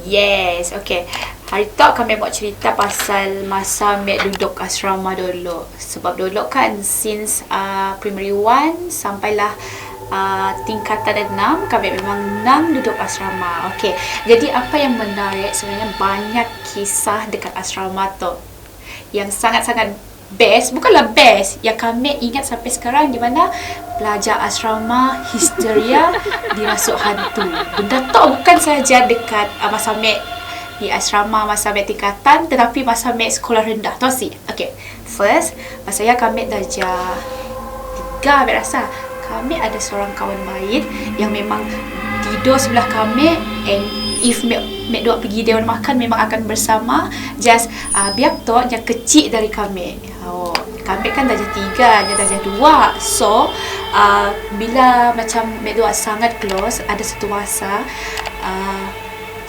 Yes, okay. Hari tu kami mau cerita pasal masa Mek duduk asrama dulu. Sebab dulu kan since primary 1 sampailah tingkatan 6 kami memang 6 duduk asrama. Okay. Jadi apa yang menarik sebenarnya banyak kisah dekat asrama tu yang sangat-sangat best, bukanlah best, yang kami ingat sampai sekarang, di mana pelajar asrama histeria dirasuk hantu. Benda tu bukan saja dekat masa Mek di asrama, masa Mek tingkatan, tetapi masa Mek sekolah rendah. Tahu sih? Okay, first masa saya kami darjah 3, Mek rasa kami ada seorang kawan baik yang memang tidur sebelah kami, and if Mek dua pergi dewan makan memang akan bersama. Just biar tu yang kecil dari kami. Kami kan darjah 3, dia darjah 2. So bila macam Mek dua sangat close, ada satu masa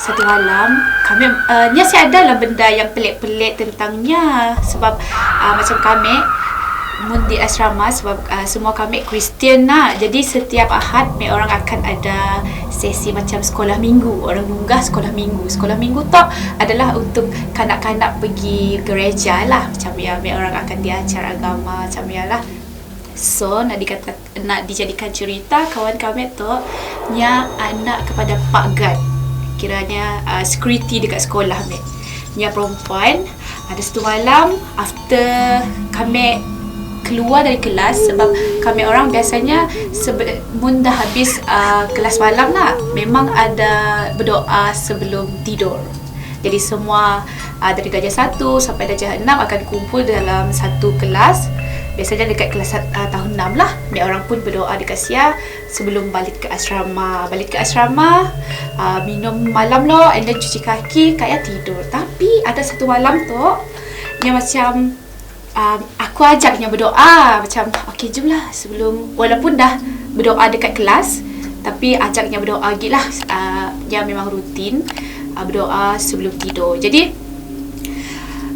satu malam kami ni saya ada lah benda yang pelik-pelik tentangnya. Sebab macam kami di asrama, sebab semua kami Kristian nak. Jadi setiap Ahad orang akan ada sesi macam sekolah minggu. Orang Nunggah sekolah minggu. Sekolah minggu tu adalah untuk kanak-kanak pergi gereja lah. Macam ya, orang akan diajar agama macam ya lah. So nak dijadikan cerita, kawan kami tu nya anak kepada Pak Gad, kiranya security dekat sekolah ni. Nya perempuan. Ada satu malam after kami keluar dari kelas, sebab kami orang biasanya sebelum dah habis kelas malam lah, memang ada berdoa sebelum tidur. Jadi semua dari darjah 1 sampai darjah 6 akan kumpul dalam satu kelas. Biasanya dekat kelas tahun 6 lah. Orang pun berdoa dekat sia sebelum balik ke asrama. Balik ke asrama, minum malam lo, and then cuci kaki, kayak tidur. Tapi ada satu malam tu yang macam aku ajaknya berdoa. Macam okay, jomlah sebelum, walaupun dah berdoa dekat kelas, tapi ajaknya berdoa lagi lah. Dia memang rutin berdoa sebelum tidur. Jadi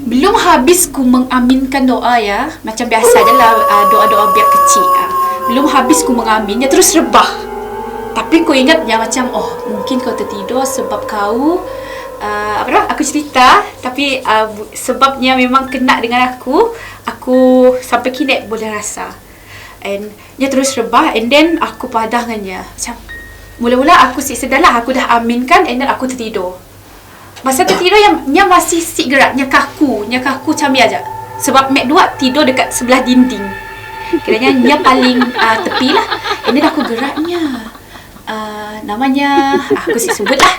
belum habis ku mengaminkan doa ya, macam biasa adalah doa-doa biar kecil. Belum habis ku mengamin, dia terus rebah. Tapi ku ingat yang macam mungkin kau tertidur sebab kau aku cerita, tapi sebabnya memang kena dengan aku sampai kini boleh rasa. And dia terus rebah, and then aku padah dengannya. Macam mula-mula aku sedarlah aku dah aminkan, and then aku tertidur. Masa tertidur yang masih sik gerak, nya kaku macam ni aja. Sebab Mek dua tidur dekat sebelah dinding. Kiranya nya paling tepi lah. And then aku geraknya. Namanya aku sebut lah.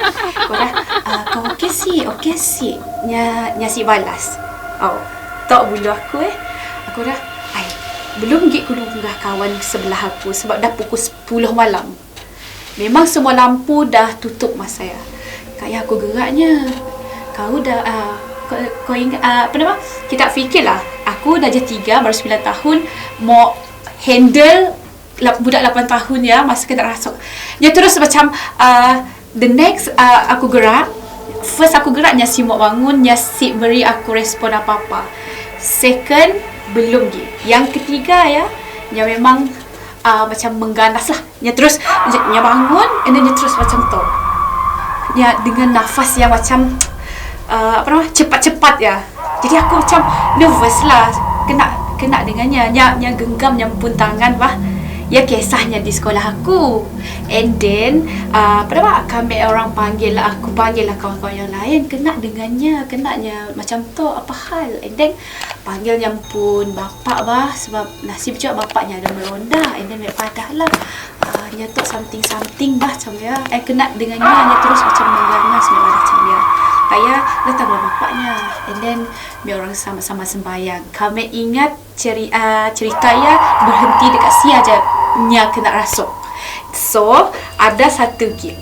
Kau okey si nya si balas. Tak bulu aku aku dah belum gig ku nunggah kawan sebelah aku, sebab dah pukul 10 malam. Memang semua lampu dah tutup masa saya. Kayak aku geraknya. Kau dah kau ingat apa nama? Kita fikirlah, aku dah darjah 3 baru 9 tahun mau handle budak 8 tahun ya, masa kena rasuk. Dia terus macam the next aku gerak. First aku geraknya si mau bangun, nya si beri aku respon apa-apa. Second belum lagi. Yang ketiga ya, nya memang macam mengganas lah. Nya terus nya bangun, and then nya terus macam tu. Ya, dengan nafas yang macam cepat-cepat ya. Jadi aku macam nervous lah, kena dengannya. Nya genggam, nya pun tangan bah. Ya, kisahnya di sekolah aku. And then kami orang panggil lah, aku panggil lah kawan-kawan yang lain, kena dengannya macam tu, apa hal. And then panggilnya pun bapak bah, sebab nasib juga bapaknya ada meronda. And then padah lah dia tu something bah macam ya. Kena dengannya, dia terus macam mengganas macam ya. Kayak datanglah bapaknya, and then orang sama-sama sembahyang. Kami ingat cerita ya berhenti dekat si aja nya kena rasuk. So ada satu lagi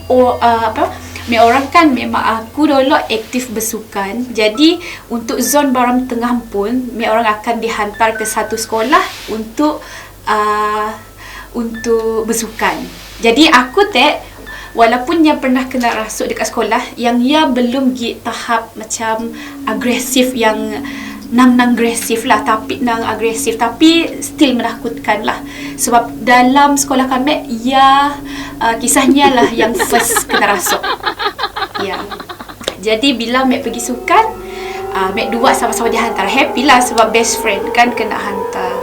orang kan memang aku dulu aktif bersukan. Jadi untuk zon Baram Tengah pun orang akan dihantar ke satu sekolah untuk bersukan. Jadi aku walaupun yang pernah kena rasuk dekat sekolah, yang ia belum pergi tahap macam agresif, yang nang agresif lah, tapi still menakutkan lah. Sebab dalam sekolah kami, ia kisahnya lah yang first kena rasuk. Ya. Jadi bila Mek pergi sukan, Mek dua sama-sama dihantar. Happy lah sebab best friend kan kena hantar.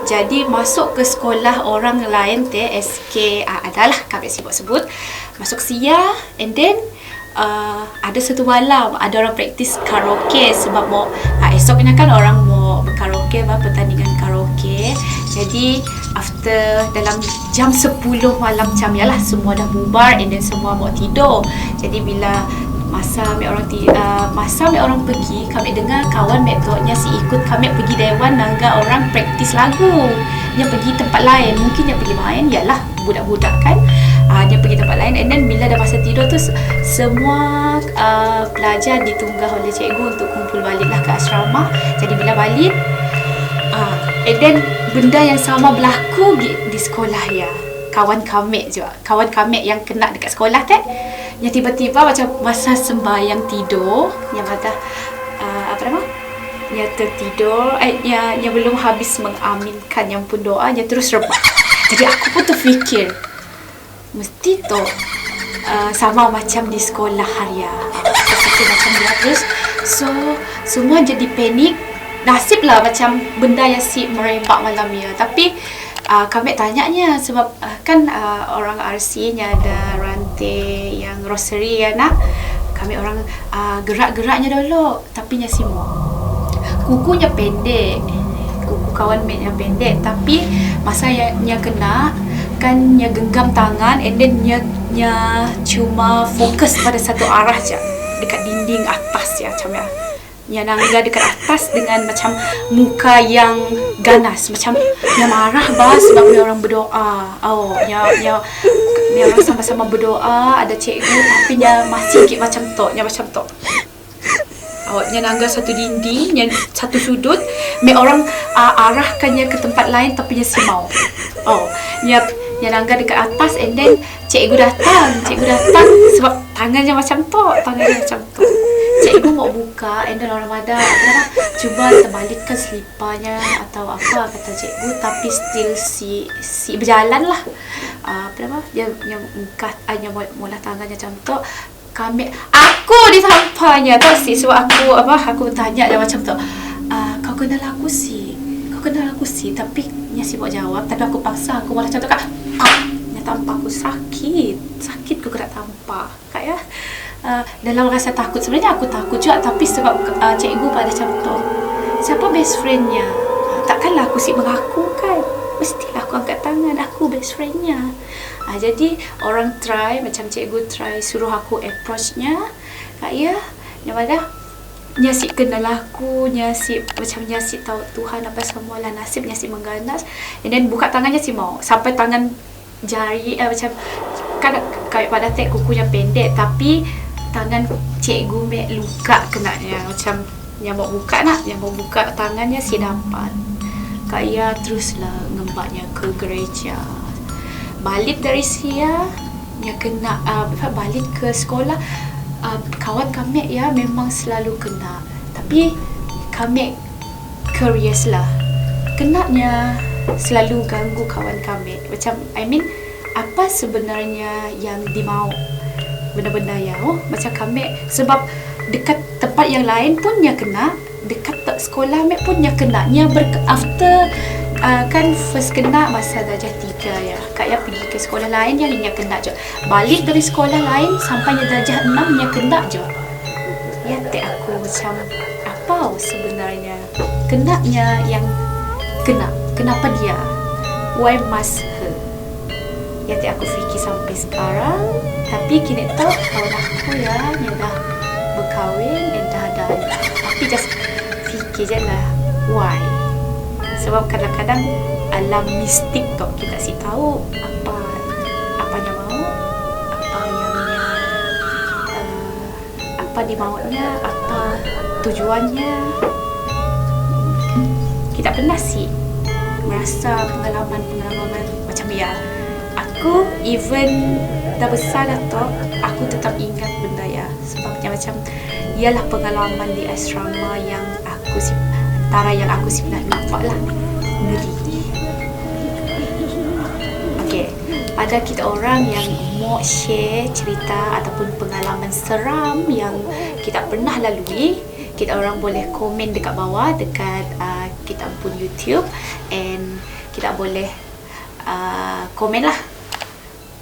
Jadi masuk ke sekolah orang lain SK adalah kami sebut masuk SIA, and then ada satu malam ada orang praktis karaoke sebab mau esoknya kan orang mau berkaraoke, pertandingan karaoke. Jadi after dalam jam 10 malam macam yalah semua dah bubar, and then semua mau tidur. Jadi bila masa mek orang pergi, kami dengar kawan mek nya si ikut kami pergi Dewan Nangga orang praktis lagu. Dia pergi tempat lain, mungkin dia pergi main, yalah budak-budak kan. Dia pergi tempat lain, and then bila dah masa tidur tu semua pelajar ditunggah oleh cikgu untuk kumpul baliklah ke asrama. Jadi bila balik, and then benda yang sama berlaku di sekolah ya. Kawan kami yang kena dekat sekolah yang tiba-tiba macam masa sembahyang tidur, yang kata yang tertidur, yang belum habis mengaminkan yang pun doa, yang terus rebah. Jadi aku pun terfikir mesti tu sama macam di sekolah Haria. Macam dia terus, so semua jadi panik. Nasib lah macam benda yang si merebak malam ya. Tapi kami tanyanya sebab kan orang RC nya ada rantai yang rosary ya nak. Kami orang gerak-geraknya dulu, tapi nya simu. Kukunya pendek. Kuku kawan mate nya pendek, tapi masa nya kena kan nya genggam tangan, and then nya cuma fokus pada satu arah je dekat dinding atas ya macam ya. Nya nangga dekat atas dengan macam muka yang ganas, macam nya marah sebab dia orang berdoa. Nya orang sama-sama berdoa, ada cikgu tapi nya masih macam tu. Nya nangga satu dinding, nya satu sudut, mek orang arahkannya ke tempat lain tapi nya simau. Nya nangga dekat atas, and then cikgu datang sebab tangannya macam tu. Cikgu mau buka, and then orang ada cuba terbalikkan seliparnya atau apa kata cikgu, tapi still si berjalan lah. Dia muka mula tangannya macam tu. Aku ditampaknya tu si sebab aku bertanya dia macam tu. Kau kenal aku si, tapi nya si buat jawab, tapi aku paksa aku malah macam tu kak. Nya tampak aku sakit aku kena tampak kak ya. Dalam rasa takut, sebenarnya aku takut juga, tapi sebab cikgu pada macam tu, siapa best friendnya, takkanlah aku si mengaku kan, mestilah aku angkat tangan aku best friendnya. Jadi orang try, macam cikgu try suruh aku approachnya kak ya, nya si kenal aku, nya si tahu Tuhan apa semualah, nasib nya si mengganas, and then buka tangannya si mau sampai tangan jari macam kan pada kukunya pendek, tapi tangan cikgu mek luka kenanya, macam yang mau buka tangannya si dapat. Kak Ya teruslah ngembaknya ke gereja. Balik dari SIA, nya kena balik ke sekolah. Kawan kami ya memang selalu kena, tapi kami curious lah. Kenanya selalu ganggu kawan kami. Macam apa sebenarnya yang dimau benda-benda yang macam kami, sebab dekat tempat yang lain pun nya kena, dekat sekolah mek pun nya kena. Nya after kan first kena masa darjah 3 ya. Kak Ya pergi ke sekolah lain yang nya kena je. Balik dari sekolah lain sampai darjah 6 nya kena je. Ya aku macam apa sebenarnya kenanya yang kena. Kenapa dia? Why must her? Ya aku fikir sampai sekarang. Tapi kini tahu kawan aku ya, dia dah berkahwin dan dah ada anak. Tapi just fikir je lah, why? Sebab kadang-kadang alam mistik tu kita si tahu apa yang mau, apa dimaunya, apa tujuannya. Kita pernah sih merasa pengalaman macam ya. Aku even dah besar atau aku tetap ingat benda ya, sebabnya macam ialah pengalaman di asrama yang aku antara yang aku pernah lupa lah, ngeri. Okay, ada kita orang yang mau share cerita ataupun pengalaman seram yang kita pernah lalui, kita orang boleh komen dekat bawah dekat kita pun YouTube, and kita boleh komen lah.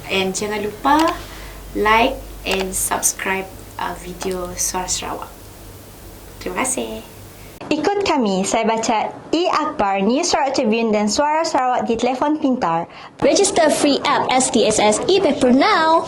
And jangan lupa like and subscribe video Suara Sarawak. Terima kasih. Ikut kami, saya baca E-Akhbar, News Sarawak Tribune dan Suara Sarawak di telefon pintar. Register free app STSS e-paper now.